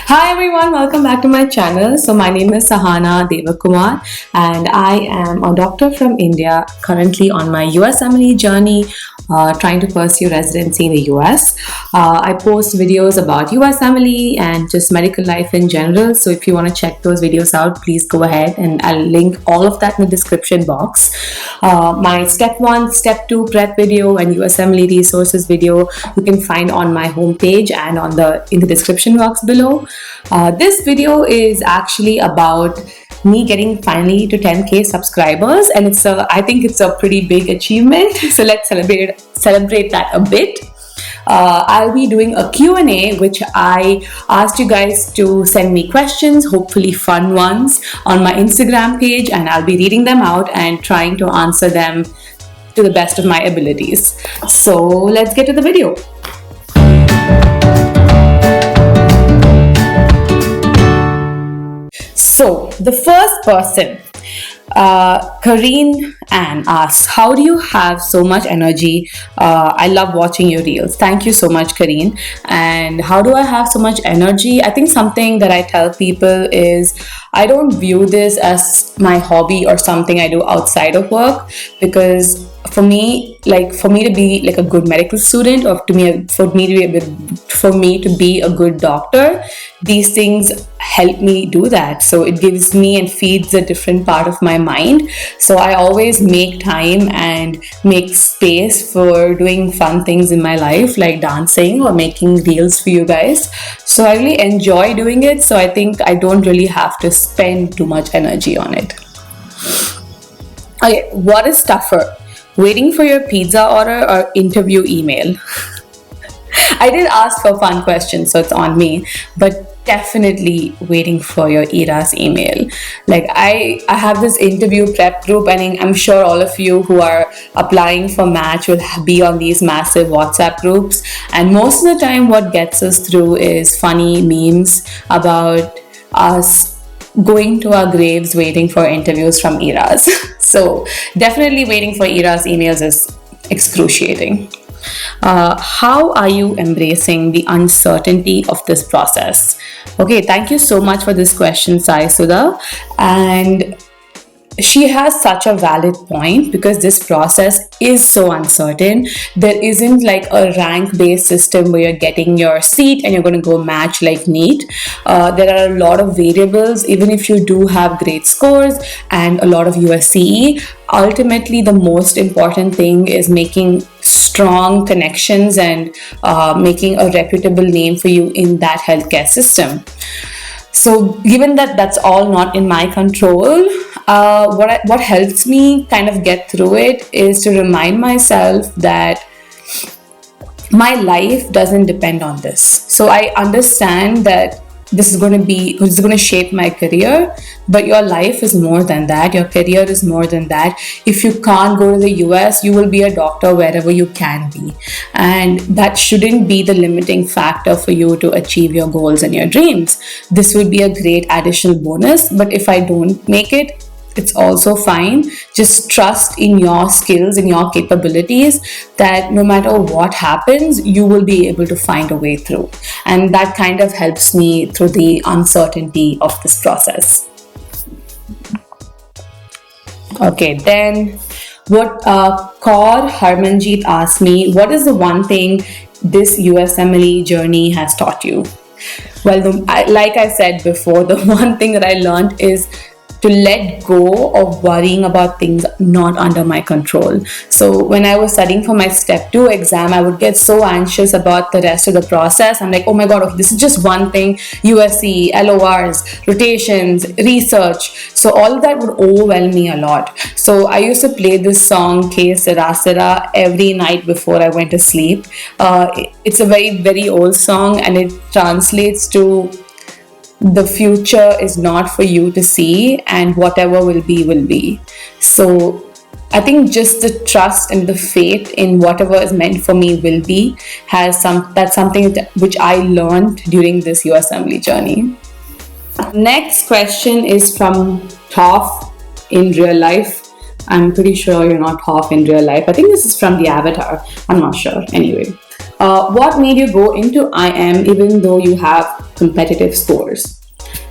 Hi everyone, welcome back to my channel. So my name is Sahana Devakumar and I am a doctor from India currently on my USMLE journey, trying to pursue residency in the US. I post videos about USMLE and just medical life in general. So if you want to check those videos out, please go ahead and I'll link all of that in the description box. My step 1, step 2 prep video and USMLE resources video you can find on my homepage and in the description box below. This video is actually about me getting finally to 10k subscribers, and I think it's a pretty big achievement. So let's celebrate that a bit. I'll be doing a Q&A, which I asked you guys to send me questions, hopefully fun ones, on my Instagram page, and I'll be reading them out and trying to answer them to the best of my abilities. So let's get to the video. So the first person, Kareen Ann, asks, how do you have so much energy? I love watching your reels. Thank you so much, Kareen. And how do I have so much energy? I think something that I tell people is I don't view this as my hobby or something I do outside of work, because for me to be like a good medical student, or for me to be a good doctor, these things help me do that. So it gives me and feeds a different part of my mind. So I always make time and make space for doing fun things in my life, like dancing or making reels for you guys. So I really enjoy doing it. So I think I don't really have to spend too much energy on it. Okay, what is tougher? Waiting for your pizza order or interview email? I did ask for fun questions, so it's on me, but definitely waiting for your ERAS email. Like I have this interview prep group, and I'm sure all of you who are applying for Match will be on these massive WhatsApp groups. And most of the time what gets us through is funny memes about us going to our graves waiting for interviews from ERAS. So definitely waiting for ERAS emails is excruciating. How are you embracing the uncertainty of this process? Okay, thank you so much for this question, Sai Sudha. And she has such a valid point, because this process is so uncertain. There isn't like a rank-based system where you're getting your seat and you're going to go match like NEET. There are a lot of variables, even if you do have great scores and a lot of USCE. Ultimately, the most important thing is making strong connections and making a reputable name for you in that healthcare system. So given that that's all not in my control, what helps me kind of get through it is to remind myself that my life doesn't depend on this. So I understand that this is going to shape my career, but your life is more than that. Your career is more than that. If you can't go to the US, you will be a doctor wherever you can be, and that shouldn't be the limiting factor for you to achieve your goals and your dreams. This would be a great additional bonus, but if I don't make it, it's also fine. Just trust in your skills and your capabilities, that no matter what happens, you will be able to find a way through. And that kind of helps me through the uncertainty of this process. Okay, then what Kaur Harmanjeet asked me, what is the one thing this USMLE journey has taught you? Well, like I said before, the one thing that I learned is to let go of worrying about things not under my control. So when I was studying for my step 2 exam, I would get so anxious about the rest of the process. I'm like, oh my god, okay, this is just one thing: USCE, LORs, rotations, research. So all of that would overwhelm me a lot. So I used to play this song Ke Sera Sera every night before I went to sleep. It's a very, very old song, and it translates to, the future is not for you to see, and whatever will be, will be. So I think just the trust and the faith in whatever is meant for me will be, that's something which I learned during this USMLE journey. Next question is from Toph in real life. I'm pretty sure you're not Toph in real life. I think this is from the avatar. I'm not sure. Anyway. What made you go into IM even though you have competitive scores?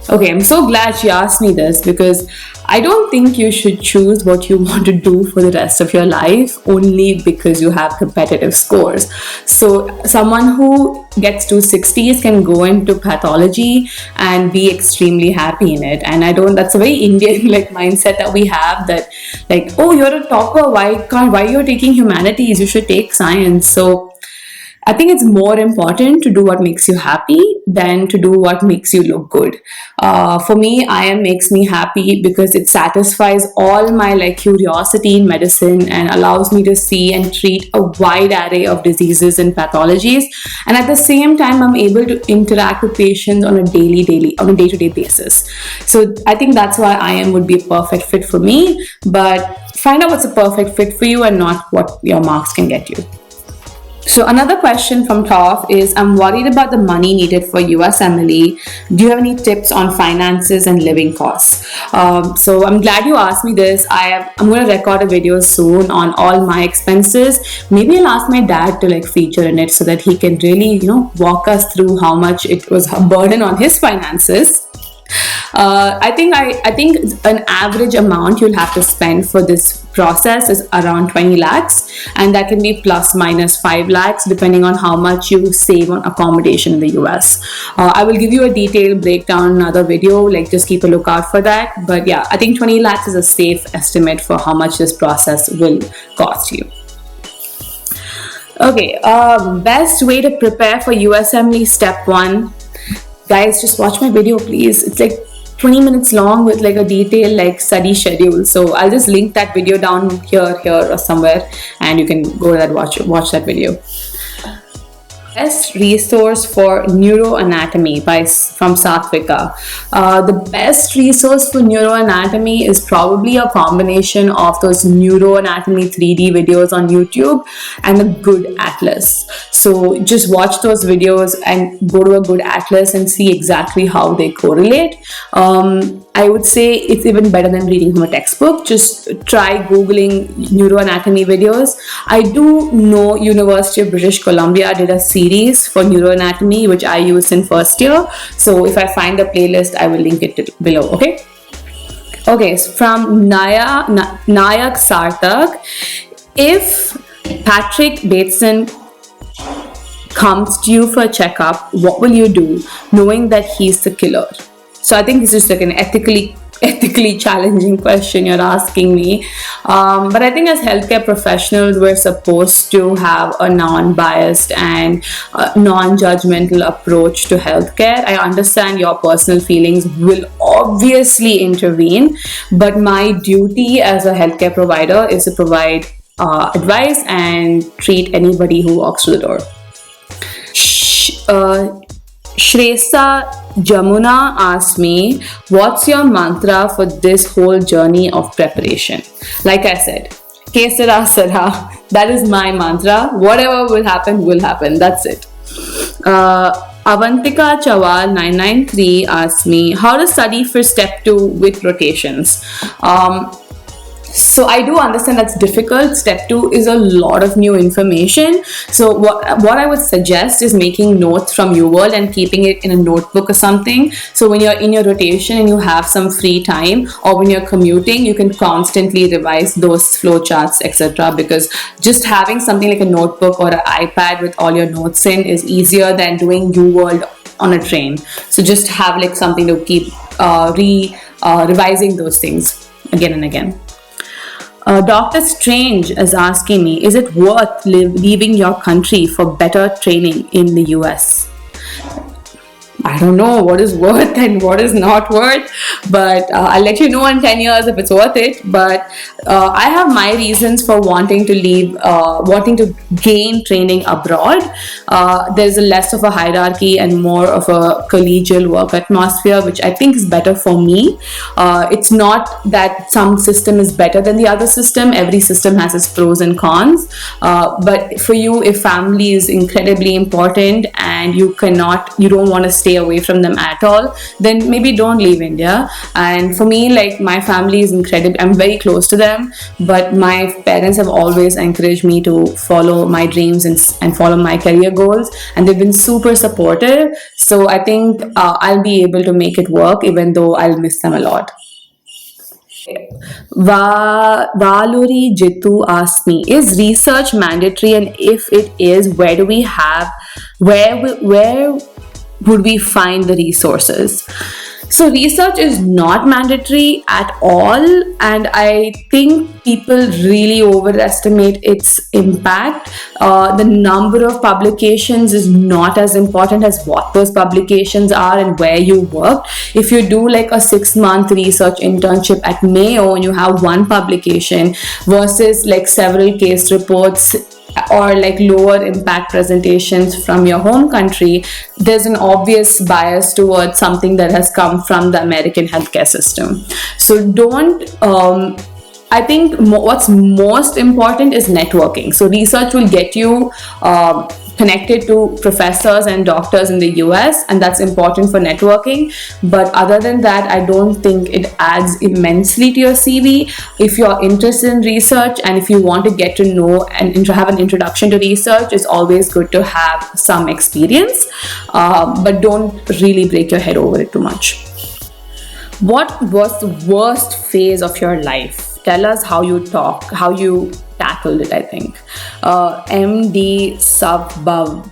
Okay, I'm so glad she asked me this because I don't think you should choose what you want to do for the rest of your life only because you have competitive scores. So someone who gets to 60s can go into pathology and be extremely happy in it. And that's a very Indian like mindset that we have, that like, oh, you're a topper, why you're taking humanities, you should take science. So I think it's more important to do what makes you happy than to do what makes you look good. For me, IM makes me happy because it satisfies all my like curiosity in medicine and allows me to see and treat a wide array of diseases and pathologies. And at the same time, I'm able to interact with patients on a day-to-day basis. So I think that's why IM would be a perfect fit for me. But find out what's a perfect fit for you and not what your marks can get you. So another question from Toph is, I'm worried about the money needed for USMLE. Do you have any tips on finances and living costs? So I'm glad you asked me this. I'm going to record a video soon on all my expenses. Maybe I'll ask my dad to like feature in it so that he can really, walk us through how much it was a burden on his finances. I think an average amount you'll have to spend for this process is around 20 lakhs, and that can be plus minus 5 lakhs depending on how much you save on accommodation in the US. I will give you a detailed breakdown in another video, like just keep a lookout for that. But yeah, I think 20 lakhs is a safe estimate for how much this process will cost you. Okay, best way to prepare for USMLE Step 1. Guys, just watch my video, please. It's like 20 minutes long with like a detailed like study schedule. So I'll just link that video down here or somewhere, and you can go to that watch that video. Best resource for neuroanatomy from Satvika. The best resource for neuroanatomy is probably a combination of those neuroanatomy 3D videos on YouTube and a good atlas. So just watch those videos and go to a good atlas and see exactly how they correlate. I would say it's even better than reading from a textbook. Just try Googling neuroanatomy videos. I do know University of British Columbia did a series for neuroanatomy, which I used in first year. So if I find the playlist, I will link it below, okay? Okay, so from Nayak Sarthak, if Patrick Bateson comes to you for a checkup, what will you do knowing that he's the killer? So I think this is like an ethically challenging question you're asking me. But I think as healthcare professionals, we're supposed to have a non-biased and non-judgmental approach to healthcare. I understand your personal feelings will obviously intervene, but my duty as a healthcare provider is to provide advice and treat anybody who walks through the door. Shresa Jamuna asked me, what's your mantra for this whole journey of preparation? Like I said, Kesara Sara, that is my mantra. Whatever will happen. That's it. Avantika Chawal 993 asked me, how to study for step 2 with rotations. So I do understand that's difficult. Step 2 is a lot of new information. So what I would suggest is making notes from UWORLD and keeping it in a notebook or something. So when you're in your rotation and you have some free time, or when you're commuting, you can constantly revise those flowcharts, etc. Because just having something like a notebook or an iPad with all your notes in is easier than doing UWORLD on a train. So just have like something to keep revising those things again and again. Dr. Strange is asking me, is it worth leaving your country for better training in the US? I don't know what is worth and what is not worth, but I'll let you know in 10 years if it's worth it. But I have my reasons for wanting to leave, wanting to gain training abroad. There's less of a hierarchy and more of a collegial work atmosphere, which I think is better for me. It's not that some system is better than the other system. Every system has its pros and cons. But for you, if family is incredibly important and you don't want to stay stay away from them at all, then maybe don't leave India. And for me, like, my family is incredible. I'm very close to them, but my parents have always encouraged me to follow my dreams and follow my career goals, and they've been super supportive. So I think I'll be able to make it work, even though I'll miss them a lot. Valuri Jitu asked me, is research mandatory? And if it is, where would we find the resources? So research is not mandatory at all, and I think people really overestimate its impact. The number of publications is not as important as what those publications are and where you worked. If you do like a 6-month research internship at Mayo and you have one publication versus like several case reports or like lower impact presentations from your home country, there's an obvious bias towards something that has come from the American healthcare system. So don't I think what's most important is networking. So research will get you connected to professors and doctors in the US, and that's important for networking. But other than that, I don't think it adds immensely to your CV. If you're interested in research and if you want to get to know and have an introduction to research, it's always good to have some experience, but don't really break your head over it too much. What was the worst phase of your life? Tell us how you tackled it, I think. MD Subbub.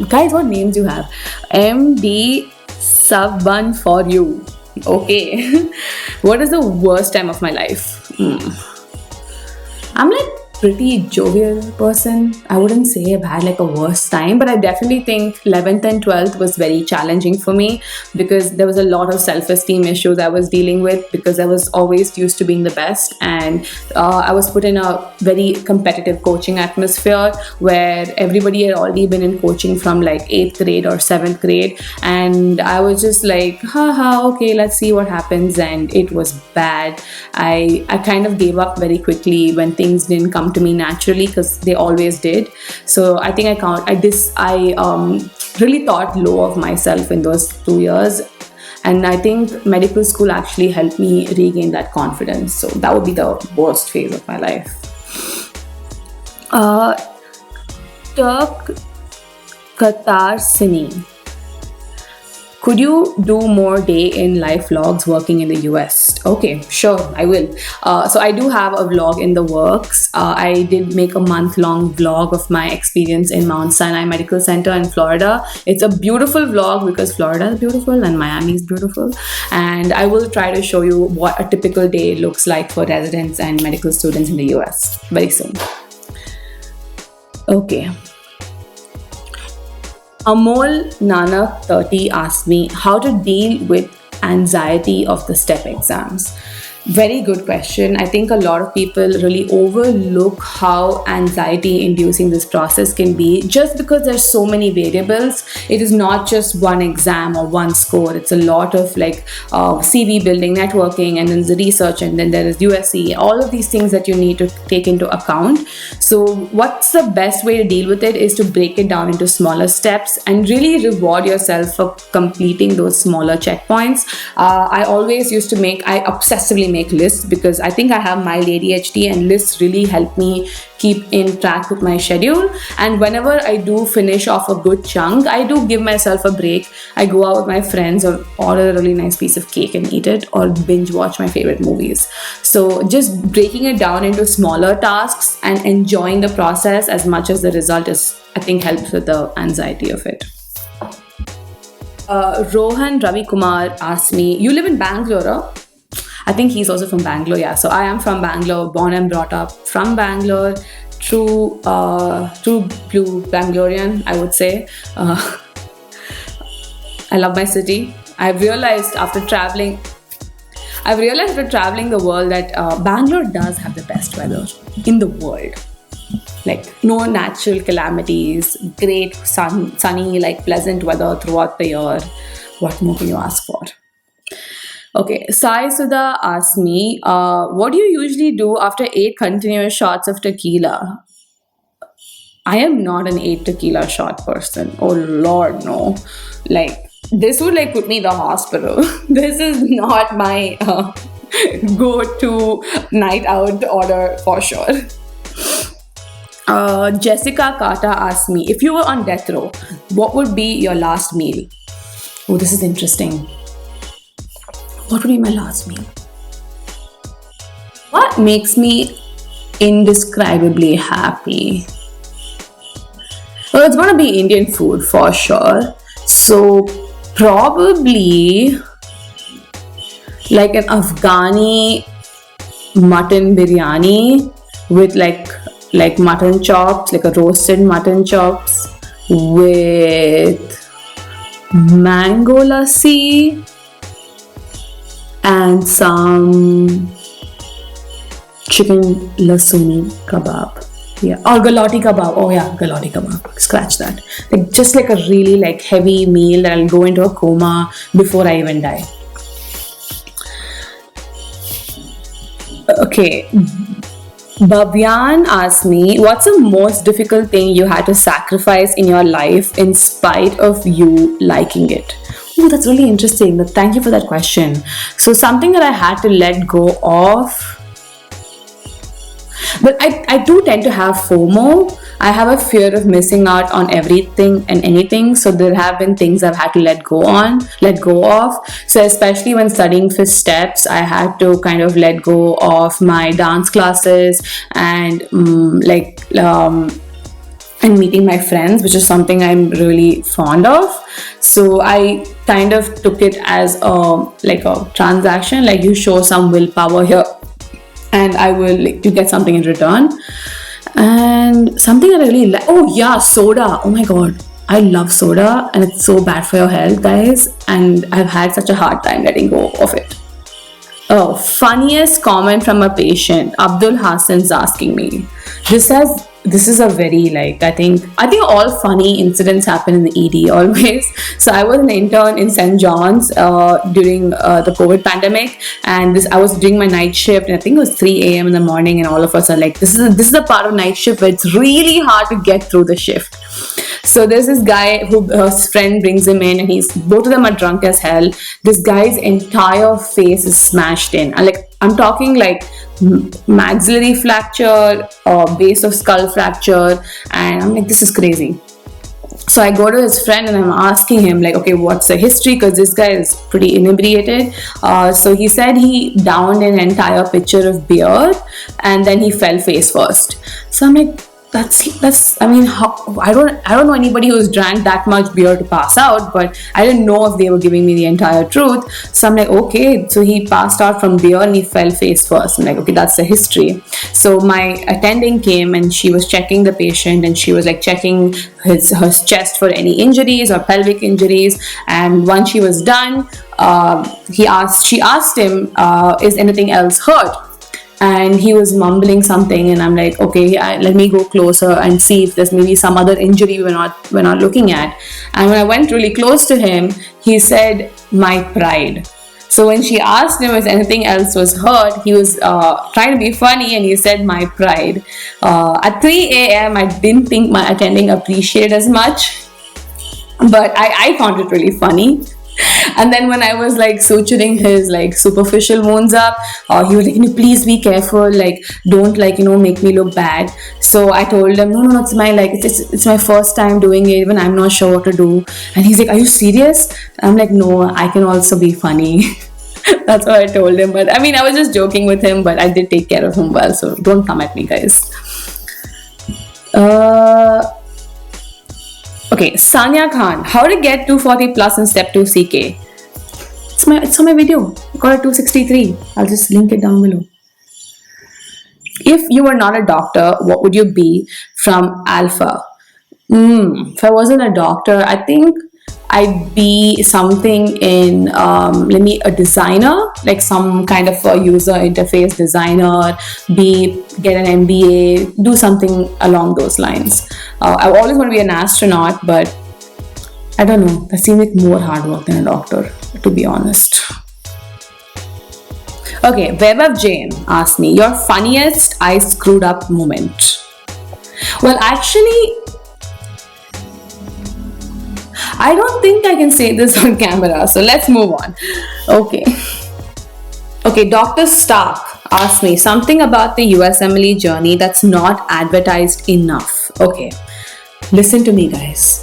Guys, what names you have? MD Subban for you. Okay. What is the worst time of my life? I'm like pretty jovial person. I wouldn't say I've had like a worst time, but I definitely think 11th and 12th was very challenging for me because there was a lot of self-esteem issues I was dealing with because I was always used to being the best, and I was put in a very competitive coaching atmosphere where everybody had already been in coaching from like 8th grade or 7th grade, and I was just like, okay, let's see what happens, and it was bad. I kind of gave up very quickly when things didn't come to me naturally because they always did. So I think I really thought low of myself in those 2 years, and I think medical school actually helped me regain that confidence. So that would be the worst phase of my life. Turk Qatar Sini. Could you do more day in life vlogs working in the US? Okay, sure, I will. So I do have a vlog in the works. I did make a month-long vlog of my experience in Mount Sinai Medical Center in Florida. It's a beautiful vlog because Florida is beautiful and Miami is beautiful. And I will try to show you what a typical day looks like for residents and medical students in the US very soon. Okay. Amol Nanak 30 asked me how to deal with anxiety of the STEP exams. Very good question. I think a lot of people really overlook how anxiety inducing this process can be just because there's so many variables. It is not just one exam or one score. It's a lot of like CV building, networking, and then the research, and then there is USCE, all of these things that you need to take into account. So what's the best way to deal with it is to break it down into smaller steps and really reward yourself for completing those smaller checkpoints. I obsessively make lists because I think I have mild ADHD, and lists really help me keep in track with my schedule. And whenever I do finish off a good chunk, I do give myself a break. I go out with my friends or order a really nice piece of cake and eat it, or binge watch my favorite movies. So just breaking it down into smaller tasks and enjoying the process as much as the result is, I think, helps with the anxiety of it. Rohan Ravi Kumar asked me, you live in Bangalore? I think he's also from Bangalore, yeah. So I am from Bangalore, born and brought up from Bangalore, true blue Bangalorean, I would say. I love my city. I've realized after traveling the world that Bangalore does have the best weather in the world. Like no natural calamities, great sunny, like pleasant weather throughout the year. What more can you ask for? Okay, Sai Sudha asked me, what do you usually do after 8 continuous shots of tequila? I am not an 8 tequila shot person. Oh Lord, no. Like, this would like put me in the hospital. This is not my go-to night out order for sure. Jessica Carter asked me, if you were on death row, what would be your last meal? Oh, this is interesting. What would be my last meal? What makes me indescribably happy? Well, it's going to be Indian food for sure. So probably like an Afghani mutton biryani with like mutton chops, like a roasted mutton chops with mango lassi and some chicken lasuni kebab. Yeah, or galati kebab. Oh yeah, galati kebab. Scratch that. Like just like a really like heavy meal that I'll go into a coma before I even die. Okay. Bhavyan asked me, what's the most difficult thing you had to sacrifice in your life in spite of you liking it? Oh, that's really interesting. Thank you for that question. So something that I had to let go of. But I do tend to have FOMO. I have a fear of missing out on everything and anything. So there have been things I've had to let go of. So especially when studying for steps, I had to kind of let go of my dance classes and and meeting my friends, which is something I'm really fond of. So I kind of took it as a transaction, like you show some willpower here and you get something in return. And something that I really like, oh yeah, soda. Oh my god, I love soda and it's so bad for your health, guys, and I've had such a hard time letting go of it. Oh, funniest comment from a patient. Abdul Hassan's asking me. This is a very I think all funny incidents happen in the ED always. So I was an intern in St. John's during the COVID pandemic, and I was doing my night shift, and I think it was 3 a.m. in the morning, and all of us are like, this is a part of night shift where it's really hard to get through the shift. So there's this guy who his friend brings him in, and both of them are drunk as hell. This guy's entire face is smashed in. I'm talking maxillary fracture or base of skull fracture, and I'm like, this is crazy. So I go to his friend and I'm asking him okay, what's the history? Because this guy is pretty inebriated. So he said he downed an entire pitcher of beer and then he fell face first. So I'm like, that's I mean, I don't know anybody who's drank that much beer to pass out, but I didn't know if they were giving me the entire truth. So I'm like, okay, so he passed out from beer and he fell face first. I'm like, okay, that's the history. So my attending came and she was checking the patient, and she was checking her chest for any injuries or pelvic injuries. And once she was done, she asked him, is anything else hurt? And he was mumbling something, and I'm like, okay, let me go closer and see if there's maybe some other injury we're not looking at. And when I went really close to him, he said, my pride. So when she asked him if anything else was hurt, he was trying to be funny, and he said, my pride. At 3 a.m., I didn't think my attending appreciated as much, but I found it really funny. And then when I was suturing his superficial wounds up, he was like, can you please be careful, don't make me look bad. So I told him, no, it's my it's my first time doing it, even I'm not sure what to do. And he's like, are you serious? I'm like, no, I can also be funny. That's what I told him. But I mean, I was just joking with him, but I did take care of him well, so don't come at me, guys. Okay, Sanya Khan, how to get 240 plus in step 2 CK. It's on my video. I got a 263. I'll just link it down below. If you were not a doctor, what would you be from Alpha? If I wasn't a doctor, I think I'd be something in a designer, some kind of a user interface designer, get an MBA, do something along those lines. I always want to be an astronaut, but I don't know, that seems like more hard work than a doctor, to be honest. Okay, Vaibhav Jain asked me, your funniest I screwed up moment. Well, actually, I don't think I can say this on camera, so let's move on. Okay. Okay, Dr. Stark asked me something about the USMLE journey that's not advertised enough. Okay, listen to me, guys.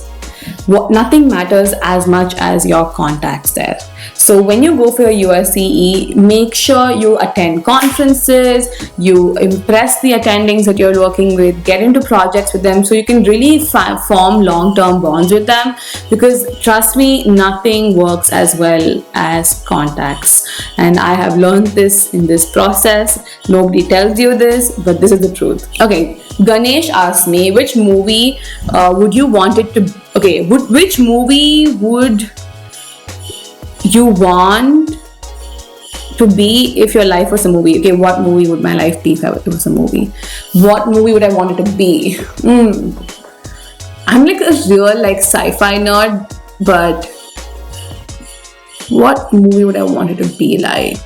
Nothing matters as much as your contacts there. So when you go for your USCE, make sure you attend conferences, you impress the attendings that you're working with, get into projects with them so you can really form long-term bonds with them, because trust me, nothing works as well as contacts. And I have learned this in this process. Nobody tells you this, but this is the truth. Okay, Ganesh asked me, which movie would you want it to... Okay, which movie would you want to be if your life was a movie? Okay, what movie would my life be if it was a movie? What movie would I want it to be? I'm like a real like sci-fi nerd, but what movie would I want it to be like?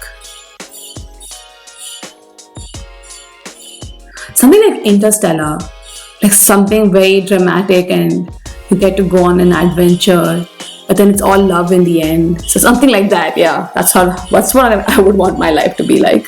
Something like Interstellar, like something very dramatic and you get to go on an adventure, but then it's all love in the end. So something like that, yeah. That's what I would want my life to be like.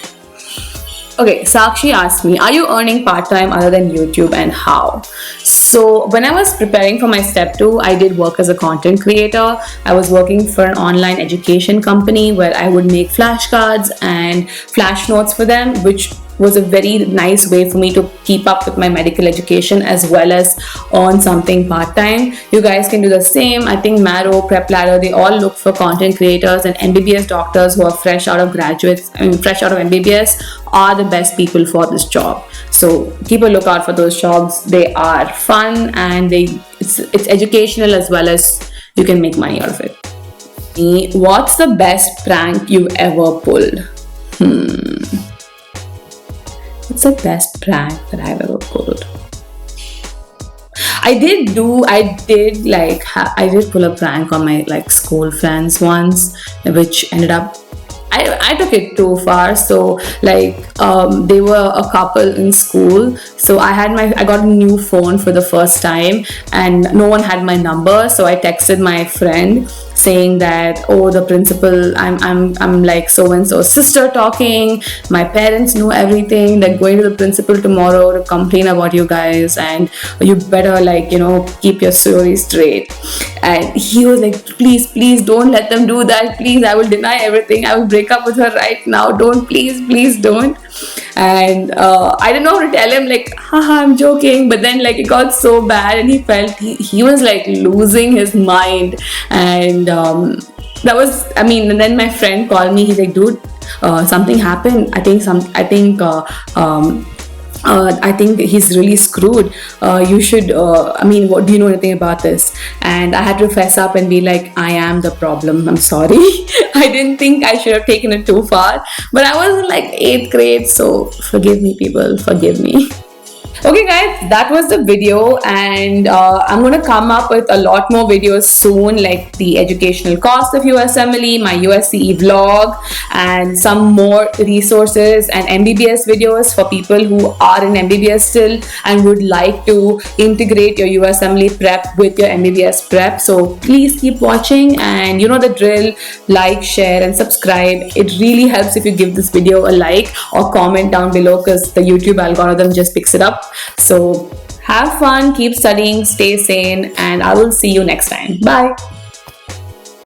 Okay, Sakshi asked me, are you earning part-time other than YouTube, and how? So when I was preparing for my step 2, I did work as a content creator. I was working for an online education company where I would make flashcards and flash notes for them, which was a very nice way for me to keep up with my medical education as well as earn something part-time. You guys can do the same. I think Marrow, Prep Ladder, they all look for content creators, and MBBS doctors who are fresh out of MBBS are the best people for this job. So keep a lookout for those jobs. They are fun and it's educational as well as you can make money out of it. What's the best prank you've ever pulled? What's the best prank that I've ever pulled? I did pull a prank on my like school friends once, which ended up, I took it too far. So like they were a couple in school, so I got a new phone for the first time and no one had my number, so I texted my friend saying that, oh, the principal, I'm like so and so sister talking, my parents know everything, they're going to the principal tomorrow to complain about you guys and you better like, you know, keep your story straight. And he was like, please don't let them do that, please, I will deny everything, I will break up with her right now, don't, please don't. And I didn't know how to tell him like, haha, I'm joking, but then like it got so bad and he felt he was like losing his mind. And that was, and then my friend called me, he's like, dude, something happened, I think he's really screwed. You should, what do you know anything about this? And I had to fess up and be like, I am the problem, I'm sorry. I didn't think I should have taken it too far, but I was in like 8th grade, so forgive me people, forgive me. Okay guys, that was the video, and I'm going to come up with a lot more videos soon, like the educational cost of USMLE, my USCE vlog, and some more resources and MBBS videos for people who are in MBBS still and would like to integrate your USMLE prep with your MBBS prep. So please keep watching, and you know the drill, like, share and subscribe. It really helps if you give this video a like or comment down below, because the YouTube algorithm just picks it up. So have fun, keep studying, stay sane, and I will see you next time. Bye.